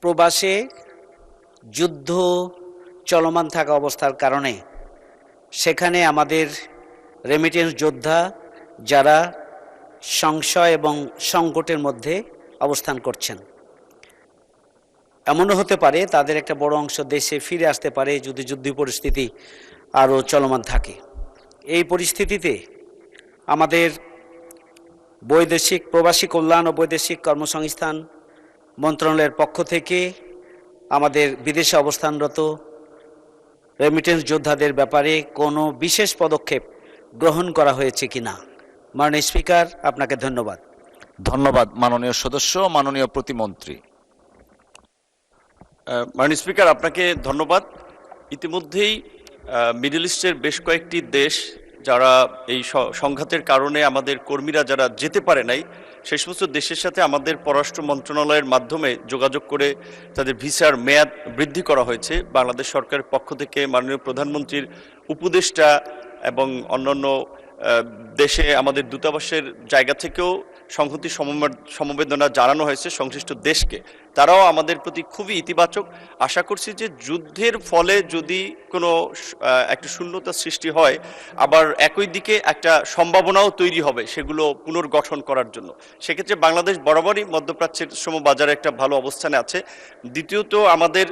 প্রবাসে যুদ্ধ চলমান থাকা অবস্থার কারণে সেখানে আমাদের রেমিটেন্স যোদ্ধা যারা সংশয় এবং সংকটের মধ্যে অবস্থান করছেন, এমনও হতে পারে তাদের একটা বড় অংশ দেশে ফিরে আসতে পারে যদি যুদ্ধ পরিস্থিতি আরও চলমান থাকে। এই পরিস্থিতিতে আমাদের বৈদেশিক প্রবাসী কল্যাণ ও বৈদেশিক কর্মসংস্থান মন্ত্রণালয়ের পক্ষ থেকে আমাদের বিদেশে অবস্থানরত রেমিটেন্স যোদ্ধাদের ব্যাপারে কোনো বিশেষ পদক্ষেপ গ্রহণ করা হয়েছে কিনা? মাননীয় স্পিকার, আপনাকে ধন্যবাদ। ধন্যবাদ মাননীয় সদস্য। মাননীয় প্রতিমন্ত্রী। মাননীয় স্পিকার, আপনাকে ধন্যবাদ। ইতিমধ্যেই মিডল ইস্টের বেশ কয়েকটি দেশ যারা এই সংঘাতের কারণে আমাদের কর্মীরা যারা যেতে পারে নাই, সেই সমস্ত দেশের সাথে আমাদের পররাষ্ট্র মন্ত্রণালয়ের মাধ্যমে যোগাযোগ করে তাদের ভিসার মেয়াদ বৃদ্ধি করা হয়েছে। বাংলাদেশ সরকারের পক্ষ থেকে মাননীয় প্রধানমন্ত্রীর উপদেষ্টা এবং অন্যান্য দেশে আমাদের দূতাবাসের জায়গা থেকেও সংহতি সমবেদনা জানানো হয়েছে সংশ্লিষ্ট দেশকে। তারাও আমাদের প্রতি খুবই ইতিবাচক। আশা করছি যে যুদ্ধের ফলে যদি কোনো একটা শূন্যতা সৃষ্টি হয়, আবার একই দিকে একটা সম্ভাবনাও তৈরি হবে সেগুলো পুনর্গঠন করার জন্য। সেক্ষেত্রে বাংলাদেশ বরাবরই মধ্যপ্রাচ্যের বাজারে একটা ভালো অবস্থানে আছে। দ্বিতীয়ত, আমাদের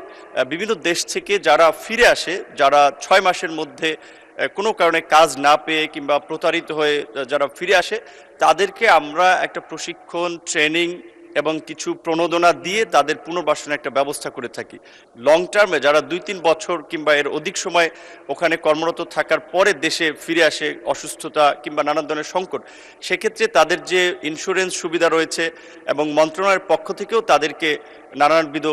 বিভিন্ন দেশ থেকে যারা ফিরে আসে, যারা 6 মাসের মধ্যে কোনো কারণে কাজ না পেয়ে কিংবা প্রতারিত হয়ে যারা ফিরে আসে, তাদেরকে আমরা একটা প্রশিক্ষণ, ট্রেনিং এবং কিছু প্রণোদনা দিয়ে তাদের পুনর্বাসনের একটা ব্যবস্থা করে থাকি। লং টার্মে যারা 2-3 বছর কিংবা এর অধিক সময় ওখানে কর্মরত থাকার পরে দেশে ফিরে আসে অসুস্থতা কিংবা নানান ধরনের সংকট, সেক্ষেত্রে তাদের যে ইন্স্যুরেন্স সুবিধা রয়েছে এবং মন্ত্রণালয়ের পক্ষ থেকেও তাদেরকে নানানবিধ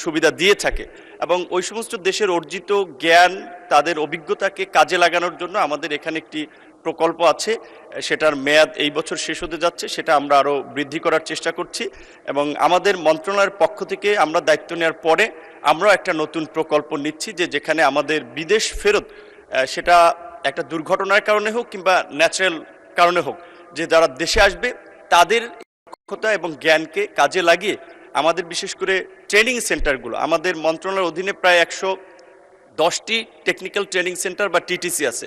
সুবিধা দিয়ে থাকে এবং ওই সমস্ত দেশের অর্জিত জ্ঞান, তাদের অভিজ্ঞতাকে কাজে লাগানোর জন্য আমাদের এখানে একটি প্রকল্প আছে। সেটার মেয়াদ এই বছর শেষ হতে যাচ্ছে, সেটা আমরা আরও বৃদ্ধি করার চেষ্টা করছি এবং আমাদের মন্ত্রণালয়ের পক্ষ থেকে আমরা দায়িত্ব নেওয়ার পরে আমরাও একটা নতুন প্রকল্প নিচ্ছি, যেখানে আমাদের বিদেশ ফেরত, সেটা একটা দুর্ঘটনার কারণে হোক কিংবা ন্যাচারাল কারণে হোক, যে যারা দেশে আসবে তাদের দক্ষতা এবং জ্ঞানকে কাজে লাগিয়ে আমাদের বিশেষ করে ট্রেনিং সেন্টারগুলো, আমাদের মন্ত্রণালয়ের অধীনে প্রায় 110টি টেকনিক্যাল ট্রেনিং সেন্টার বা টিটিসি আছে।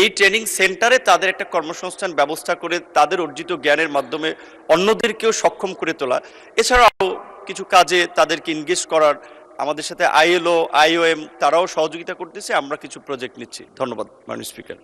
এই ট্রেনিং সেন্টারে তাদের একটা কর্মসংস্থান ব্যবস্থা করে তাদের অর্জিত জ্ঞানের মাধ্যমে অন্যদেরকেও সক্ষম করে তোলা, এছাড়াও কিছু কাজে তাদেরকে এনগেজ করার আমাদের সাথে ILO, IOM তারাও সহযোগিতা করতেছে। আমরা কিছু প্রজেক্ট নিচ্ছি। ধন্যবাদ মাননীয় স্পিকার।